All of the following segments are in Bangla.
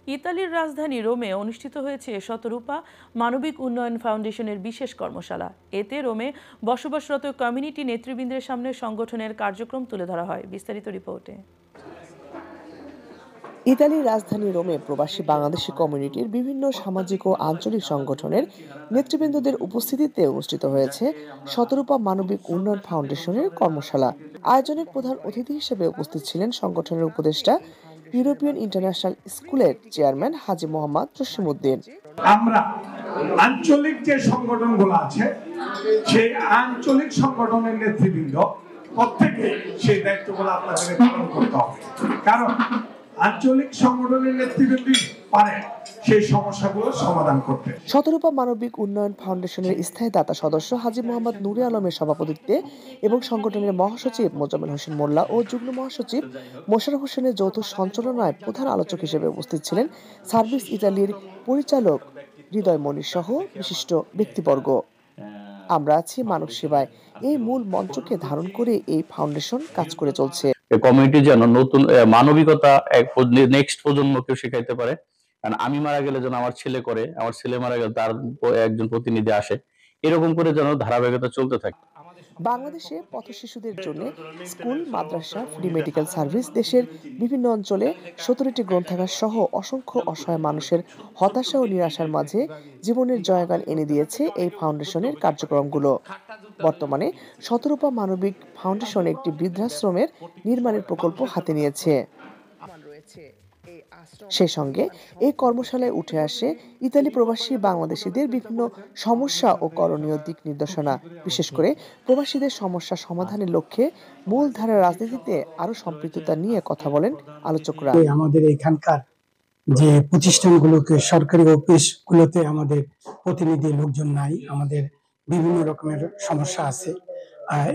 ইতালির রাজধানী রোমে অনুষ্ঠিত হয়েছে শতরূপা মানবিক উন্নয়ন ফাউন্ডেশনের বিশেষ কর্মশালা। এতে রোমে বসবাসরত কমিউনিটি নেতৃবৃন্দের সামনে সংগঠনের কার্যক্রম তুলে ধরা হয়। বিস্তারিত রিপোর্টে। ইতালির রাজধানী রোমে প্রবাসী বাংলাদেশি কমিউনিটির বিভিন্ন সামাজিক ও আঞ্চলিক সংগঠনের নেতৃবৃন্দদের উপস্থিতিতে অনুষ্ঠিত হয়েছে শতরূপা মানবিক উন্নয়ন ফাউন্ডেশনের কর্মশালা। আয়োজনে প্রধান অতিথি হিসেবে উপস্থিত ছিলেন সংগঠনের উপদেষ্টা, ইউরোপিয়ান ইন্টারন্যাশনাল স্কুলের চেয়ারম্যান হাজী মোহাম্মদ জসিমউদ্দিন। আমরা আঞ্চলিক যে সংগঠনগুলো আছে সেই আঞ্চলিক সংগঠনের নেতৃবৃন্দ প্রত্যেকে সেই দায়িত্বগুলো আপনাদের পালন করতে হবে, কারণ আঞ্চলিক সংগঠনের নেতৃবৃন্দ পারে সেই সমস্যাগুলোর সমাধান করতে। শতরূপা মানবিক উন্নয়ন ফাউন্ডেশনের স্থায়ী দাতা সদস্য হাজী মোহাম্মদ নুরে আলমের সভাপতিত্বে এবং সংগঠনের মহাসচিব মোজাম্মেল হোসেন মোল্লা ও যুগ্ম মহাসচিব মোশাররফ হোসেনের যৌথ সঞ্চালনায় প্রধান আলোচক হিসেবে উপস্থিত ছিলেন সার্ভিস ইতালির পরিচালক হৃদয় মনির সহ বিশিষ্ট ব্যক্তিবর্গ। আমরা আছি মানব সেবায়, এই মূল মন্ত্রকে ধারণ করে এই ফাউন্ডেশন কাজ করে চলছে। কমিউনিটি যেন নতুন মানবিকতা নেক্সট প্রজন্মকেও শেখাইতে পারে। কারণ আমি মারা গেলে যেন আমার ছেলে করে, আমার ছেলে মারা গেলে তার একজন প্রতিনিধি আসে, এরকম করে যেন ধারাবাহিকতা চলতে থাকে। বাংলাদেশে পথ শিশুদের জন্য স্কুল, মাদ্রাসা, ফ্রি মেডিকেল সার্ভিস, দেশের বিভিন্ন অঞ্চলে 17টি গ্রন্থাগার সহ অসংখ্য অসহায় মানুষের হতাশা ও নিরাশার মাঝে জীবনের জয়গান এনে দিয়েছে এই ফাউন্ডেশনের কার্যক্রমগুলো। বর্তমানে শতরূপা মানবিক ফাউন্ডেশন একটি বৃদ্ধাশ্রমের নির্মাণের প্রকল্প হাতে নিয়েছে। সেই সঙ্গে এই কর্মশালায় উঠে আসে ইতালি প্রবাসী বাংলাদেশিদের বিভিন্ন সমস্যা ও করণীয় দিক নির্দেশনা, বিশেষ করে প্রবাসীদের সমস্যা সমাধানের লক্ষ্যে মূলধারার রাজনীতিতে আরো সম্পৃক্ততা নিয়ে কথা বলেন আলোচকরা। আমাদের এখানকার যে প্রতিষ্ঠানগুলোকে, সরকারি অফিসগুলোতে আমাদের প্রতিনিধি লোকজন নাই, আমাদের বিভিন্ন রকমের সমস্যা আছে।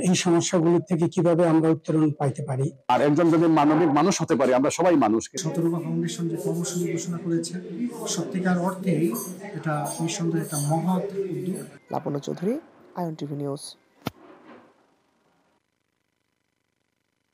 এই সমস্যাগুলো থেকে কিভাবে আমরা উত্তরণ পাইতে পারি, আর একজন যদি মানবিক মানুষ হতে পারে, আমরা সবাই মানুষ। শতরূপা ফাউন্ডেশন যে কর্মসূচি ঘোষণা করেছে, সত্যিকার অর্থেই এটা নিঃসন্দেহে একটা মহৎ উদ্যোগ। লাবণ্য চৌধুরী, আয়ন টিভি নিউজ।